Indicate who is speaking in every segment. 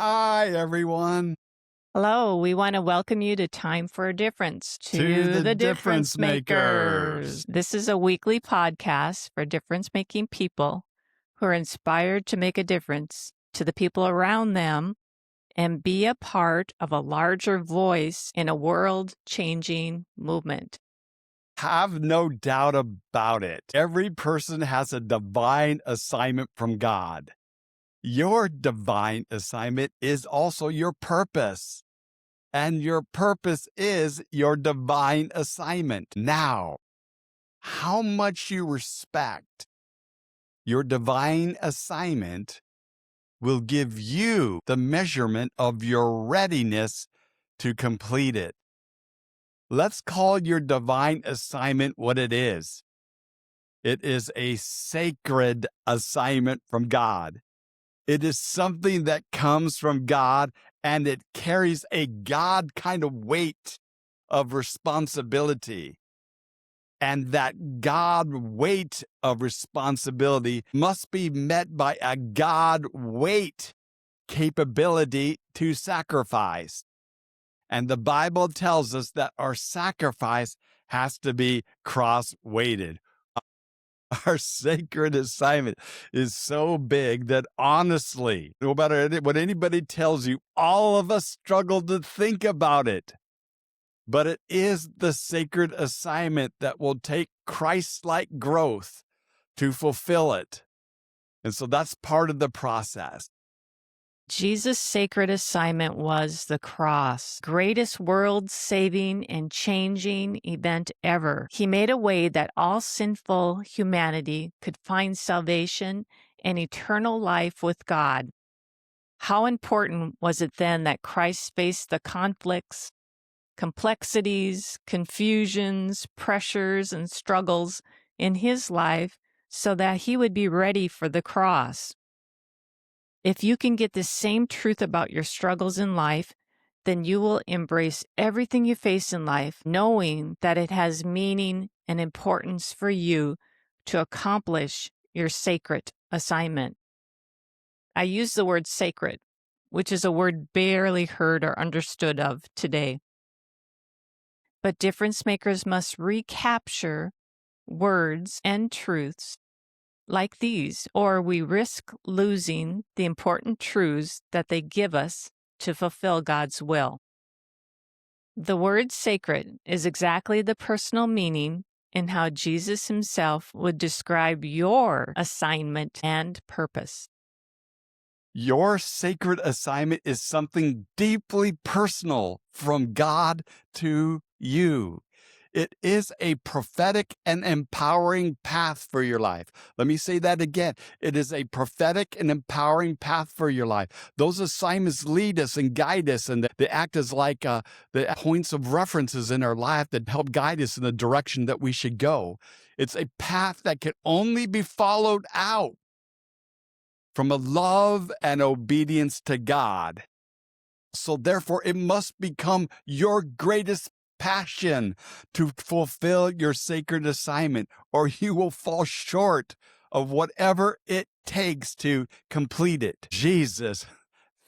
Speaker 1: Hi, everyone,
Speaker 2: Hello, we want to welcome you to Time for a Difference,
Speaker 1: to the
Speaker 2: the
Speaker 1: Difference
Speaker 2: Difference
Speaker 1: Makers.
Speaker 2: Makers. This is a weekly podcast for difference making people who are inspired to make a difference to the people around them and be a part of a larger voice in a world changing movement.
Speaker 1: Have no doubt about it. Every person has a divine assignment from God. Your divine assignment is also your purpose, and your purpose is your divine assignment. Now, how much you respect your divine assignment will give you the measurement of your readiness to complete it. Let's call your divine assignment what it is. It is a sacred assignment from God. It is something that comes from God, and it carries a God kind of weight of responsibility. And that God weight of responsibility must be met by a God weight capability to sacrifice. And the Bible tells us that our sacrifice has to be cross-weighted. Our sacred assignment is so big that honestly, no matter what anybody tells you, all of us struggle to think about it. But it is the sacred assignment that will take Christ-like growth to fulfill it. And so that's part of the process.
Speaker 2: Jesus' sacred assignment was the cross, greatest world-saving and changing event ever. He made a way that all sinful humanity could find salvation and eternal life with God. How important was it then that Christ faced the conflicts, complexities, confusions, pressures, and struggles in his life so that he would be ready for the cross? If you can get the same truth about your struggles in life, then you will embrace everything you face in life, knowing that it has meaning and importance for you to accomplish your sacred assignment. I use the word sacred, which is a word barely heard or understood of today. But difference makers must recapture words and truths like these, or we risk losing the important truths that they give us to fulfill God's will. The word sacred is exactly the personal meaning in how Jesus himself would describe your assignment and purpose.
Speaker 1: Your sacred assignment is something deeply personal from God to you. It is a prophetic and empowering path for your life. Let me say that again. It is a prophetic and empowering path for your life. Those assignments lead us and guide us, and they act as like the points of references in our life that help guide us in the direction that we should go. It's a path that can only be followed out from a love and obedience to God. So therefore, it must become your greatest passion to fulfill your sacred assignment, or you will fall short of whatever it takes to complete it. Jesus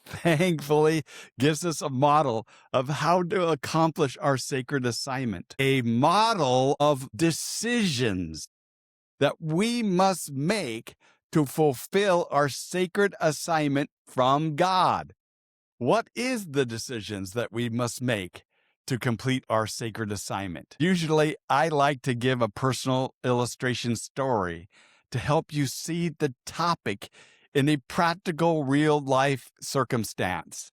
Speaker 1: thankfully gives us a model of how to accomplish our sacred assignment, a model of decisions that we must make to fulfill our sacred assignment from God. What is the decisions that we must make to complete our sacred assignment? Usually, I like to give a personal illustration story to help you see the topic in a practical, real-life circumstance.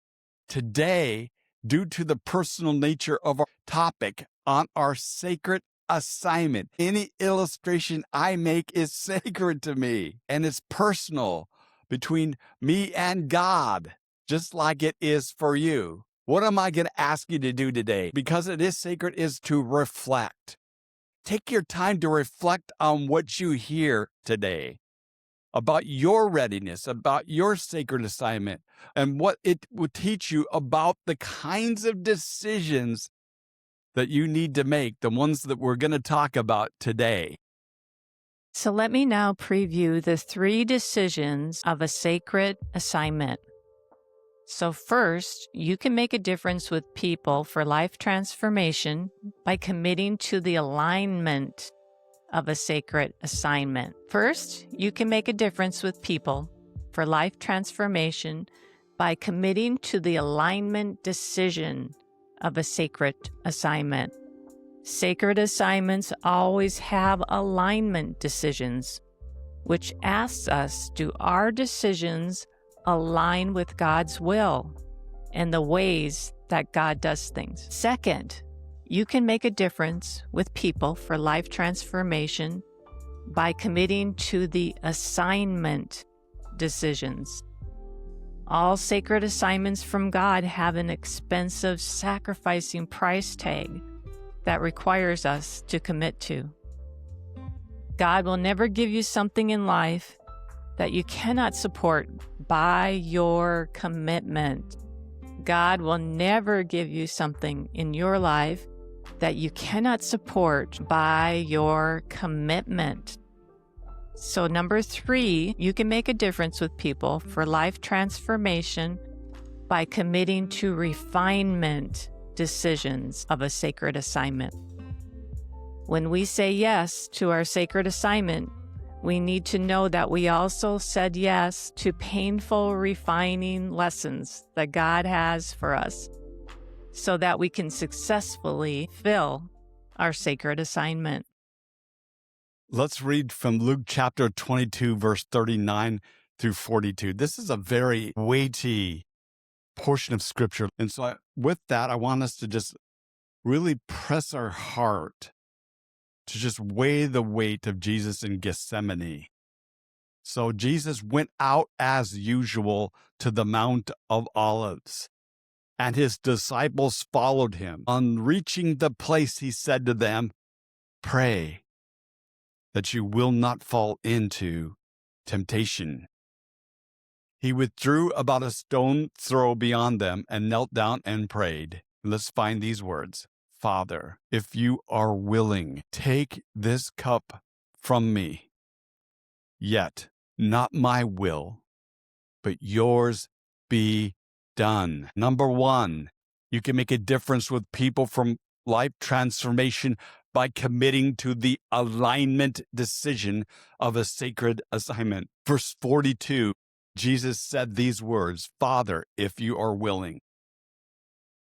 Speaker 1: Today, due to the personal nature of our topic on our sacred assignment, any illustration I make is sacred to me, and it's personal between me and God, just like it is for you. What am I going to ask you to do today? Because it is sacred, is to reflect. Take your time to reflect on what you hear today about your readiness, about your sacred assignment, and what it will teach you about the kinds of decisions that you need to make, the ones that we're going to talk about today.
Speaker 2: So let me now preview the 3 decisions of a sacred assignment. So, first, you can make a difference with people for life transformation by committing to the alignment of a sacred assignment. First, you can make a difference with people for life transformation by committing to the alignment decision of a sacred assignment. Sacred assignments always have alignment decisions, which asks us, do our decisions align with God's will and the ways that God does things? Second, you can make a difference with people for life transformation by committing to the assignment decisions. All sacred assignments from God have an expensive, sacrificing price tag that requires us to commit to. God will never give you something in life that you cannot support by your commitment. God will never give you something in your life that you cannot support by your commitment. So, number 3, you can make a difference with people for life transformation by committing to refinement decisions of a sacred assignment. When we say yes to our sacred assignment, we need to know that we also said yes to painful, refining lessons that God has for us so that we can successfully fill our sacred assignment.
Speaker 1: Let's read from Luke chapter 22, verse 39 through 42. This is a very weighty portion of scripture. And so with that, I want us to just really press our heart to just weigh the weight of Jesus in Gethsemane. So Jesus went out as usual to the Mount of Olives, and his disciples followed him. On reaching the place, he said to them, "Pray that you will not fall into temptation." He withdrew about a stone throw beyond them and knelt down and prayed. Let's find these words. "Father, if you are willing, take this cup from me. Yet not my will, but yours be done." Number 1, you can make a difference with people from life transformation by committing to the alignment decision of a sacred assignment. Verse 42, Jesus said these words, "Father, if you are willing."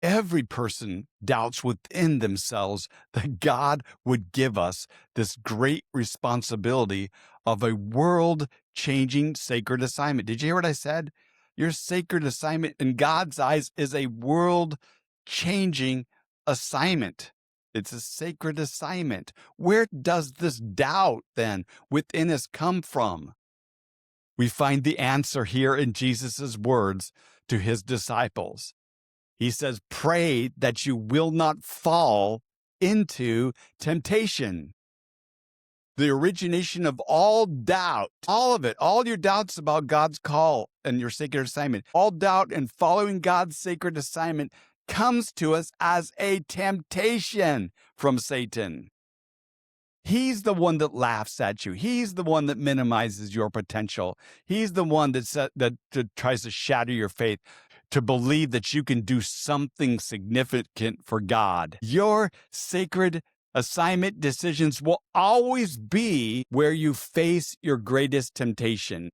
Speaker 1: Every person doubts within themselves that God would give us this great responsibility of a world-changing sacred assignment. Did you hear what I said? Your sacred assignment in God's eyes is a world-changing assignment. It's a sacred assignment. Where does this doubt then within us come from? We find the answer here in Jesus' words to his disciples. He says, "Pray that you will not fall into temptation." The origination of all doubt, all of it, all your doubts about God's call and your sacred assignment, all doubt in following God's sacred assignment comes to us as a temptation from Satan. He's the one that laughs at you. He's the one that minimizes your potential. He's the one that tries to shatter your faith, to believe that you can do something significant for God. Your sacred assignment decisions will always be where you face your greatest temptation.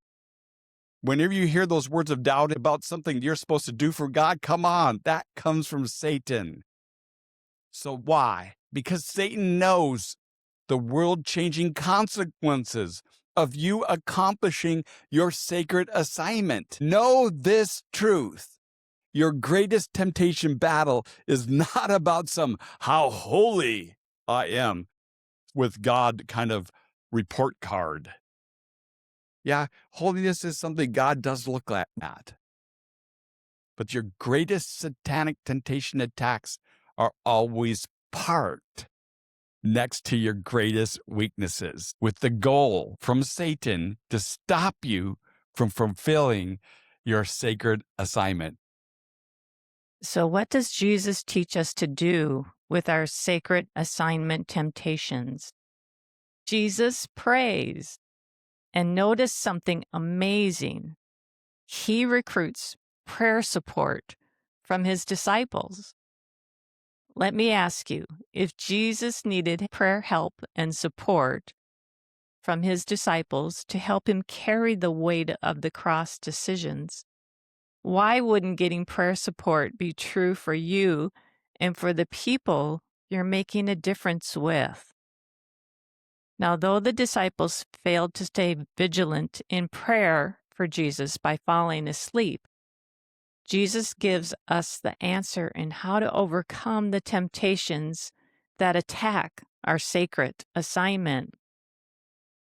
Speaker 1: Whenever you hear those words of doubt about something you're supposed to do for God, come on, that comes from Satan. So why? Because Satan knows the world-changing consequences of you accomplishing your sacred assignment. Know this truth. Your greatest temptation battle is not about some "how holy I am" with God kind of report card. Yeah, holiness is something God does look at. But your greatest satanic temptation attacks are always parked next to your greatest weaknesses, with the goal from Satan to stop you from fulfilling your sacred assignment.
Speaker 2: So, what does Jesus teach us to do with our sacred assignment temptations? Jesus prays. And notice something amazing. He recruits prayer support from his disciples. Let me ask you, if Jesus needed prayer help and support from his disciples to help him carry the weight of the cross decisions, why wouldn't getting prayer support be true for you and for the people you're making a difference with? Now, though the disciples failed to stay vigilant in prayer for Jesus by falling asleep, Jesus gives us the answer in how to overcome the temptations that attack our sacred assignment.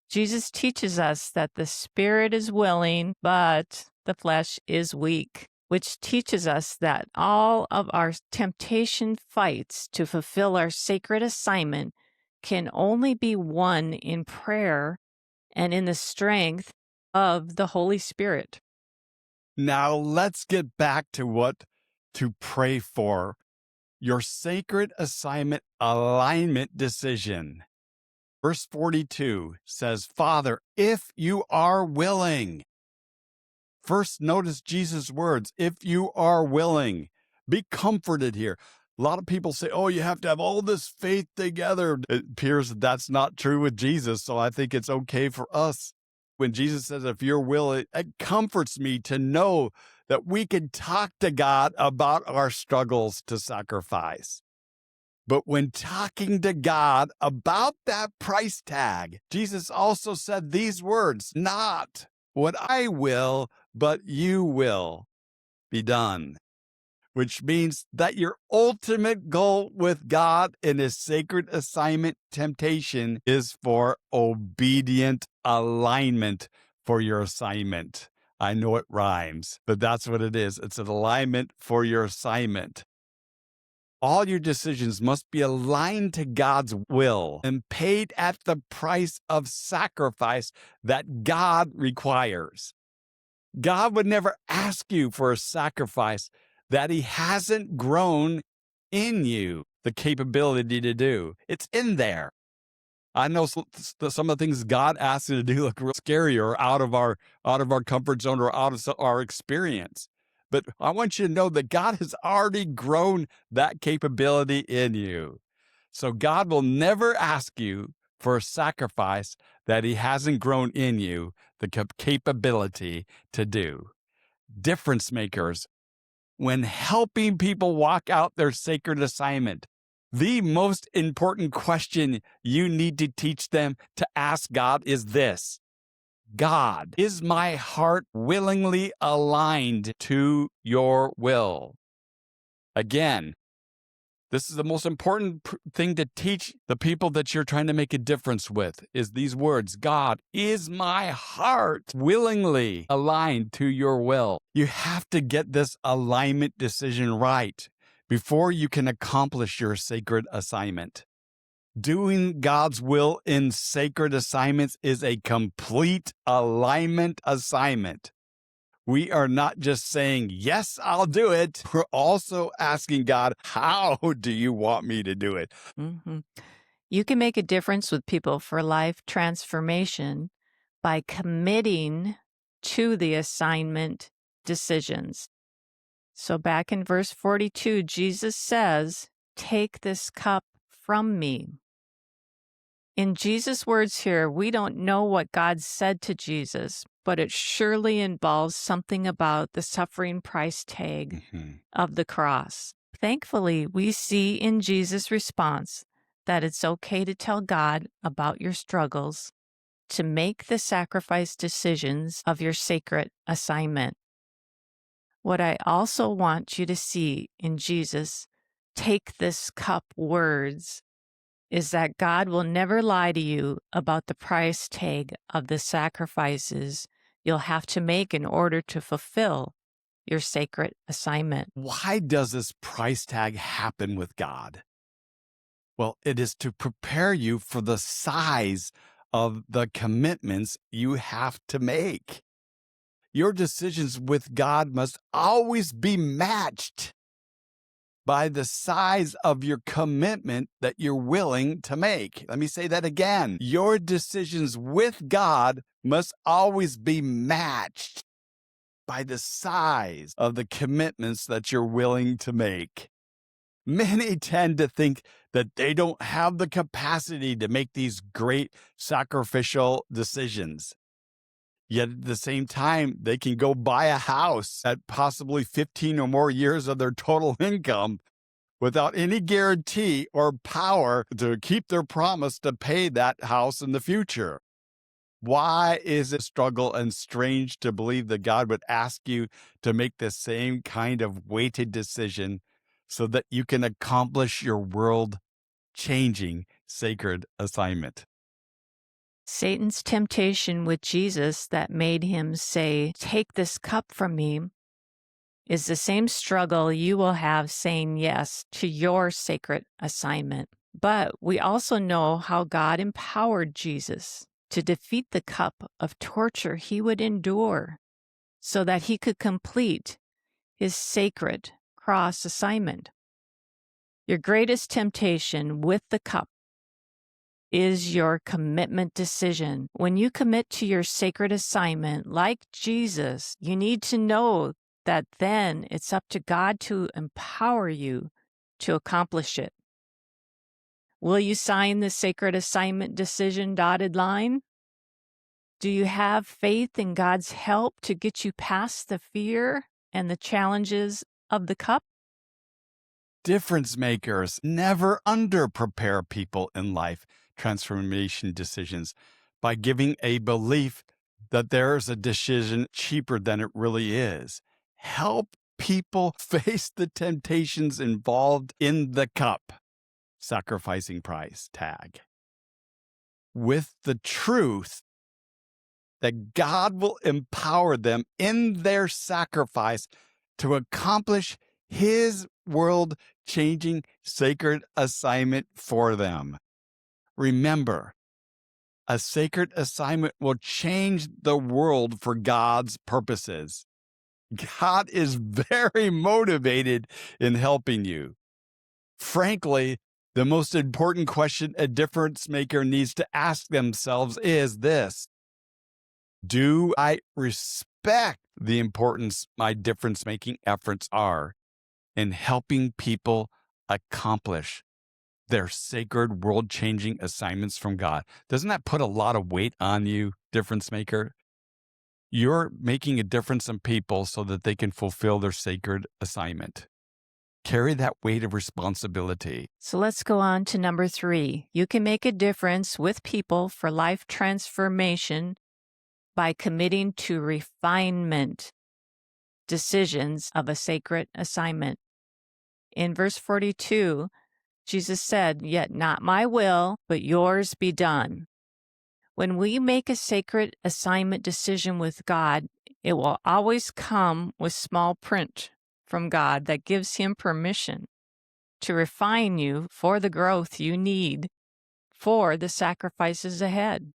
Speaker 2: Jesus teaches us that the spirit is willing, but the flesh is weak, which teaches us that all of our temptation fights to fulfill our sacred assignment can only be won in prayer and in the strength of the Holy Spirit.
Speaker 1: Now let's get back to what to pray for. Your sacred assignment alignment decision. Verse 42 says, Father, if you are willing. First, notice Jesus' words, if you are willing. Be comforted here. A lot of people say, oh, you have to have all this faith together. It appears that that's not true with Jesus, so I think it's okay for us. When Jesus says, if you're willing, it comforts me to know that we can talk to God about our struggles to sacrifice. But when talking to God about that price tag, Jesus also said these words, not what I will, but you will be done. Which means that your ultimate goal with God in his sacred assignment temptation is for obedient alignment for your assignment. I know it rhymes, but that's what it is. It's an alignment for your assignment. All your decisions must be aligned to God's will and paid at the price of sacrifice that God requires. God would never ask you for a sacrifice that he hasn't grown in you the capability to do. It's in there. I know some of the things God asks you to do look real scary or out of our comfort zone or out of our experience. But I want you to know that God has already grown that capability in you. So God will never ask you for a sacrifice that he hasn't grown in you the capability to do. Difference makers, when helping people walk out their sacred assignment, the most important question you need to teach them to ask God is this: God, is my heart willingly aligned to your will? Again, this is the most important thing to teach the people that you're trying to make a difference with is these words: God, is my heart willingly aligned to your will? You have to get this alignment decision right before you can accomplish your sacred assignment. Doing God's will in sacred assignments is a complete alignment assignment. We are not just saying, yes, I'll do it. We're also asking God, how do you want me to do it?
Speaker 2: Mm-hmm. You can make a difference with people for life transformation by committing to the assignment decisions. So back in verse 42, Jesus says, take this cup from me. In Jesus' words here, we don't know what God said to Jesus, but it surely involves something about the suffering price tag of the cross. Thankfully, we see in Jesus' response that it's okay to tell God about your struggles, to make the sacrifice decisions of your sacred assignment. What I also want you to see in Jesus' take this cup words is that God will never lie to you about the price tag of the sacrifices you'll have to make in order to fulfill your sacred assignment.
Speaker 1: Why does this price tag happen with God? Well, it is to prepare you for the size of the commitments you have to make. Your decisions with God must always be matched by the size of your commitment that you're willing to make. Let me say that again. Your decisions with God must always be matched by the size of the commitments that you're willing to make. Many tend to think that they don't have the capacity to make these great sacrificial decisions. Yet at the same time, they can go buy a house at possibly 15 or more years of their total income without any guarantee or power to keep their promise to pay that house in the future. Why is it struggle and strange to believe that God would ask you to make the same kind of weighted decision so that you can accomplish your world changing sacred assignment?
Speaker 2: Satan's temptation with Jesus that made him say, "Take this cup from me," is the same struggle you will have saying yes to your sacred assignment. But we also know how God empowered Jesus to defeat the cup of torture he would endure so that he could complete his sacred cross assignment. Your greatest temptation with the cup is your commitment decision. When you commit to your sacred assignment, like Jesus, you need to know that then it's up to God to empower you to accomplish it. Will you sign the sacred assignment decision dotted line? Do you have faith in God's help to get you past the fear and the challenges of the cup?
Speaker 1: Difference makers never under-prepare people in life transformation decisions by giving a belief that there's a decision cheaper than it really is. Help people face the temptations involved in the cup, sacrificing price tag, with the truth that God will empower them in their sacrifice to accomplish His world-changing sacred assignment for them. Remember, a sacred assignment will change the world for God's purposes. God is very motivated in helping you. Frankly, the most important question a difference maker needs to ask themselves is this: do I respect the importance my difference-making efforts are in helping people accomplish their sacred world-changing assignments from God? Doesn't that put a lot of weight on you, difference maker? You're making a difference in people so that they can fulfill their sacred assignment. Carry that weight of responsibility.
Speaker 2: So let's go on to number 3. You can make a difference with people for life transformation by committing to refinement decisions of a sacred assignment. In verse 42, Jesus said, "Yet not my will, but yours be done." When we make a sacred assignment decision with God, it will always come with small print from God that gives Him permission to refine you for the growth you need for the sacrifices ahead.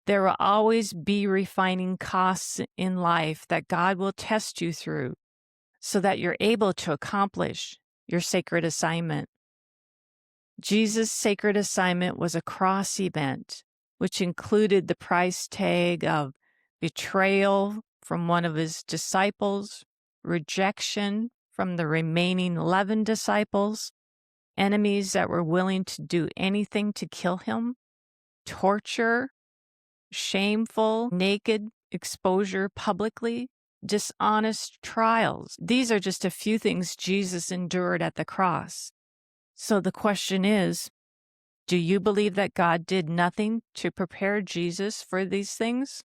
Speaker 2: There will always be refining costs in life that God will test you through so that you're able to accomplish your sacred assignment. Jesus' sacred assignment was a cross event, which included the price tag of betrayal from one of his disciples, rejection from the remaining 11 disciples, enemies that were willing to do anything to kill him, torture, shameful, naked exposure publicly, dishonest trials. These are just a few things Jesus endured at the cross. So the question is, do you believe that God did nothing to prepare Jesus for these things?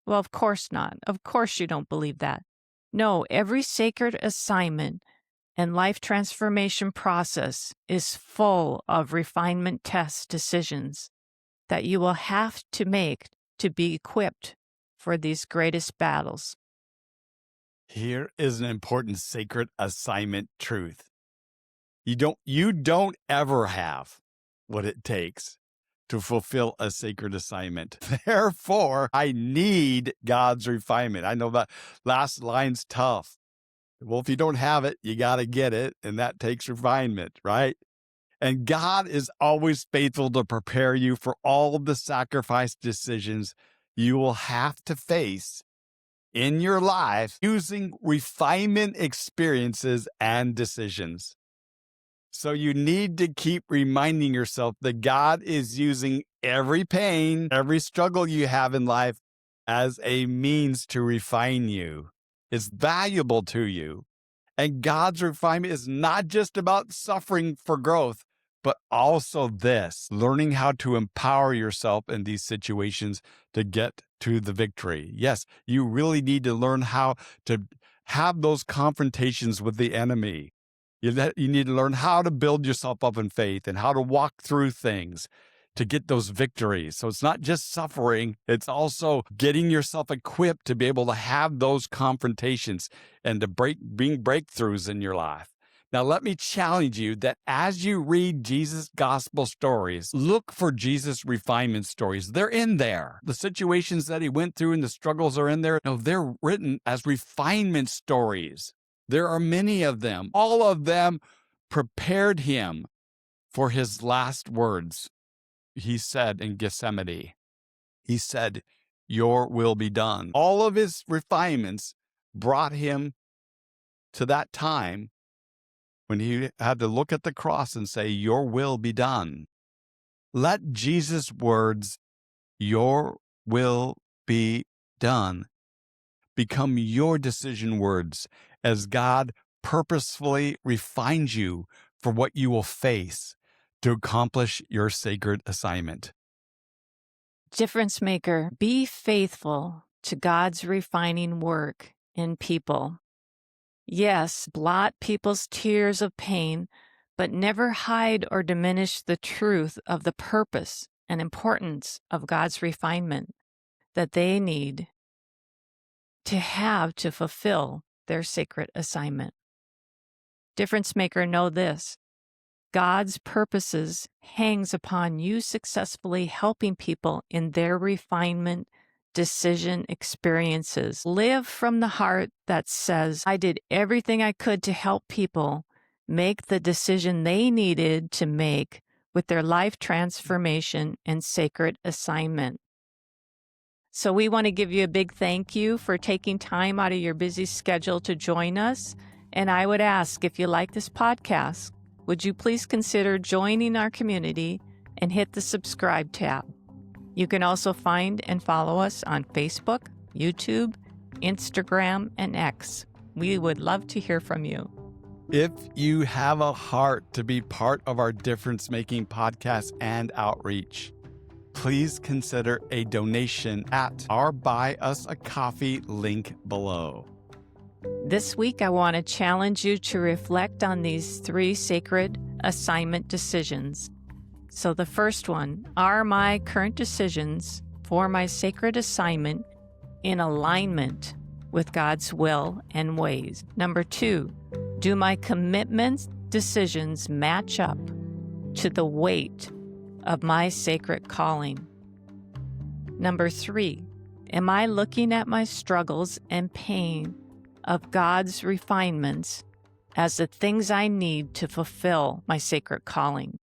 Speaker 2: Well, of course not. Of course you don't believe that. No, every sacred assignment and life transformation process is full of refinement test decisions that you will have to make to be equipped for these greatest battles.
Speaker 1: Here is an important sacred assignment truth. You don't ever have what it takes to fulfill a sacred assignment. Therefore, I need God's refinement. I know that last line's tough. Well, if you don't have it, you got to get it, and that takes refinement, right? And God is always faithful to prepare you for all of the sacrifice decisions you will have to face in your life using refinement experiences and decisions. So you need to keep reminding yourself that God is using every pain, every struggle you have in life as a means to refine you. It's valuable to you. And God's refinement is not just about suffering for growth, but also this, learning how to empower yourself in these situations to get to the victory. Yes, you really need to learn how to have those confrontations with the enemy. You need to learn how to build yourself up in faith and how to walk through things to get those victories. So it's not just suffering, it's also getting yourself equipped to be able to have those confrontations and to bring breakthroughs in your life. Now, let me challenge you that as you read Jesus' gospel stories, look for Jesus' refinement stories. They're in there. The situations that he went through and the struggles are in there. No, they're written as refinement stories. There are many of them. All of them prepared him for his last words. He said in Gethsemane, he said, "Your will be done." All of his refinements brought him to that time when he had to look at the cross and say, "Your will be done." Let Jesus' words, "Your will be done," become your decision words as God purposefully refines you for what you will face to accomplish your sacred assignment.
Speaker 2: Difference maker, be faithful to God's refining work in people. Yes, blot people's tears of pain, but never hide or diminish the truth of the purpose and importance of God's refinement that they need to have to fulfill their sacred assignment. Difference maker, know this. God's purposes hangs upon you successfully helping people in their refinement decision experiences. Live from the heart that says, I did everything I could to help people make the decision they needed to make with their life transformation and sacred assignment. So we want to give you a big thank you for taking time out of your busy schedule to join us. And I would ask, if you like this podcast, would you please consider joining our community and hit the subscribe tab? You can also find and follow us on Facebook, YouTube, Instagram, and X. We would love to hear from you.
Speaker 1: If you have a heart to be part of our difference-making podcast and outreach, please consider a donation at our Buy Us a Coffee link below.
Speaker 2: This week, I want to challenge you to reflect on these 3 sacred assignment decisions. So the first one, are my current decisions for my sacred assignment in alignment with God's will and ways? Number 2, do my commitments, decisions match up to the weight of my sacred calling? Number 3, am I looking at my struggles and pain of God's refinements as the things I need to fulfill my sacred calling?